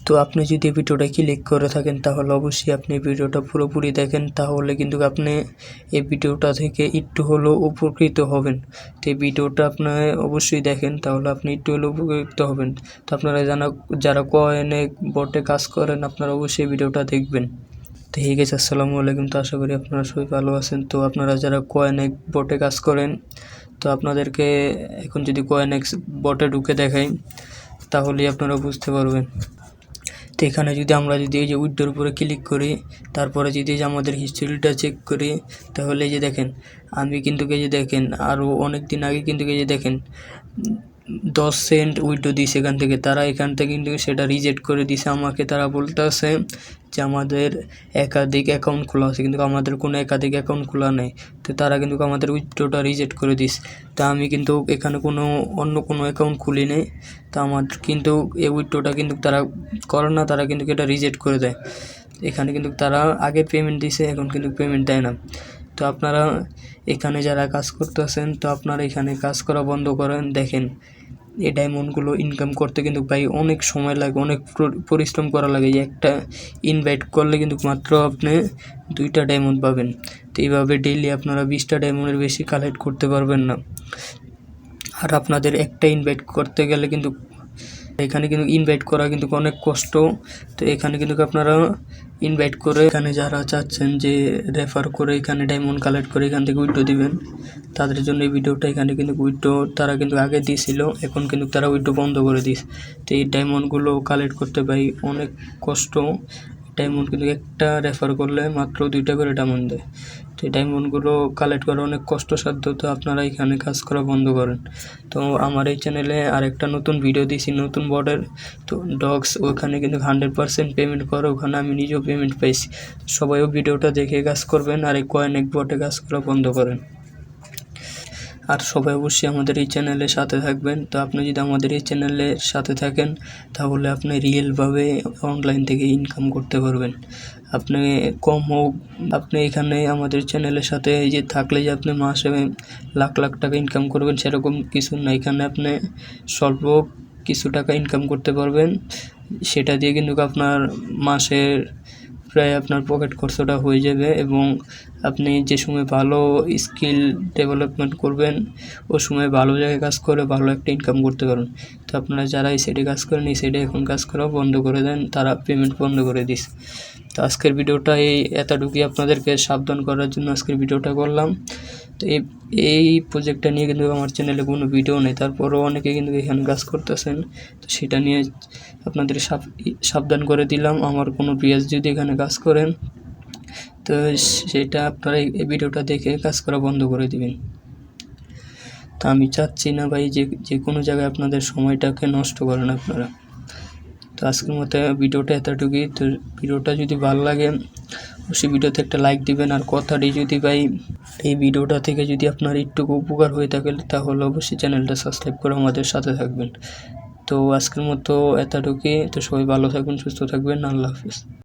তো আপনি যদি ভিডিওটা ক্লিক করে থাকেন তাহলে অবশ্যই আপনি ভিডিওটা পুরোপুরি দেখেন, তাহলে কিন্তু আপনি এই ভিডিওটা থেকে একটু হলেও উপকৃত হবেন। তো এই ভিডিওটা আপনি অবশ্যই দেখেন, তাহলে আপনি একটু হলেও উপকৃত হবেন। তো আপনারা যারা কয়েনে বটে কাজ করেন আপনারা অবশ্যই ভিডিওটা দেখবেন। তো ঠিক আছে, আসসালামু আলাইকুম। তো আশা করি আপনারা সবাই ভালো আছেন। তো আপনারা যারা কয়েনেক বটে কাজ করেন, তো আপনাদেরকে এখন যদি কয়েনেক্স বটে ঢুকে দেখাই তাহলেই আপনারা বুঝতে পারবেন। তো এখানে আমরা যদি এই যে উইড্রোর উপরে ক্লিক করি, তারপরে যদি এই যে আমাদের হিস্ট্রিটা চেক করি, তাহলে এই যে দেখেন আমি কিন্তু এই যে দেখেন আরও অনেক দিন আগে কিন্তু এই যে দেখেন 10 সেন্ট উইড্রো দিয়েছে এখান থেকে। তারা এখান থেকে কিন্তু সেটা রিজেক্ট করে দিছে আমাকে। তারা বলতেছে যে আমাদের একাধিক অ্যাকাউন্ট খোলা আছে, কিন্তু আমাদের কোনো একাধিক অ্যাকাউন্ট খোলা নেই। তো তারা কিন্তু আমাদের উইড্রোটা রিজেক্ট করে দিস। তা আমি কিন্তু এখানে অন্য কোনো অ্যাকাউন্ট খুলি নেই। তা আমার কিন্তু এই উইড্রোটা কিন্তু তারা করে না, তারা কিন্তু এটা রিজেক্ট করে দেয়। এখানে কিন্তু তারা আগে পেমেন্ট দিছে, এখন কিন্তু পেমেন্ট দেয় না। তো আপনারা এখানে যারা কাজ করতেছেন, তো আপনারা এখানে কাজ করা বন্ধ করেন। দেখেন এই ডায়মন্ডগুলো ইনকাম করতে কিন্তু ভাই অনেক সময় লাগে, অনেক পরিশ্রম করা লাগে। একটা ইনভাইট করলে কিন্তু মাত্র আপনি 2টা ডায়মন্ড পাবেন। তো এইভাবে ডেইলি আপনারা 20টা ডায়মন্ডের বেশি কালেক্ট করতে পারবেন না। আর আপনাদের একটা ইনভাইট করতে গেলে কিন্তু এখানে কিন্তু ইনভাইট করা কিন্তু অনেক কষ্ট। তো এখানে কিন্তু আপনারা ইনভাইট করে এখানে যারা চাচ্ছেন যে রেফার করে এখানে ডায়মন্ড কালেক্ট করে এখান থেকে উইড্রো দিবেন, তাদের জন্য এই ভিডিওটা। এখানে কিন্তু উইড্রো তারা কিন্তু আগে দিয়েছিল, এখন কিন্তু তারা উইড্রো বন্ধ করে দিস। তো এই ডায়মন্ডগুলো কালেক্ট করতে ভাই অনেক কষ্ট। ডায়মন্ড কিন্তু একটা রেফার করলে মাত্র 2টা করে ডায়মন্ড দেয়। তো এই ডায়মন্ডগুলো কালেক্ট করা অনেক কষ্টসাধ্য। তো আপনারা এখানে কাজ করা বন্ধ করেন। তো আমার এই চ্যানেলে আরেকটা নতুন ভিডিও দিয়েছি নতুন বটের, তো ডগস, ওখানে কিন্তু 100% পেমেন্ট করে, ওখানে আমি নিজেও পেমেন্ট পাইছি। সবাইও ভিডিওটা দেখে কাজ করবেন আর এই কয়েনেক বটে কাজ করা বন্ধ করেন। আর সবাই অবশ্যই আমাদের এই চ্যানেলের সাথে থাকবেন। তো আপনি যদি আমাদের এই চ্যানেলের সাথে থাকেন তাহলে আপনি রিয়েলভাবে অনলাইন থেকে ইনকাম করতে পারবেন। আপনি কম হোক, আপনি এখানে আমাদের চ্যানেলের সাথে এই যে থাকলে যে আপনি মাসে লাখ লাখ টাকা ইনকাম করবেন সেরকম কিছু না। এখানে আপনি স্বল্প কিছু টাকা ইনকাম করতে পারবেন, সেটা দিয়ে কিন্তু আপনার মাসের প্রায় আপনার পকেট খরচটা হয়ে যাবে। এবং আপনি যে সময় ভালো স্কিল ডেভেলপমেন্ট করবেন ওই সময় ভালো জায়গায় কাজ করে ভালো একটা ইনকাম করতে পারবেন। তো আপনারা যারা এই সাইডে কাজ করেন এই সাইডে এখন কাজ করা বন্ধ করে দেন, তারা পেমেন্ট বন্ধ করে দিস। তো আজকের ভিডিওটা এতটুকুই আপনাদেরকে সাবধান করার জন্য আজকের ভিডিওটা করলাম। তো এই প্রজেক্টটা নিয়ে কিন্তু আমার চ্যানেলে কোনো ভিডিও নেই, তারপরও অনেকে কিন্তু এখানে কাজ করতেছেন। তো সেটা নিয়ে আপনাদের সাবধান করে দিলাম। আমার কোনো ভিউয়ার্স যদি এখানে কাজ করেন তো সেটা আপনারা এই ভিডিওটা দেখে কাজ করা বন্ধ করে দিবেন। তো আমি চাচ্ছি না ভাই যে কোনো জায়গায় আপনাদের সময়টাকে নষ্ট করেন আপনারা। তো আজকের মতো ভিডিওটা এতটুকুই। তো ভিডিওটা যদি ভালো লাগে অবশ্যই ভিডিওতে একটা লাইক দিবেন। আর কথাটি যদি ভাই এই ভিডিওটা থেকে যদি আপনার একটু উপকার হয়ে থাকে তাহলে অবশ্যই চ্যানেলটা সাবস্ক্রাইব করে আমাদের সাথে থাকবেন। তো আজকের মতো এতটুকুই। তো সবাই ভালো থাকবেন, সুস্থ থাকবেন। আল্লাহ হাফিজ।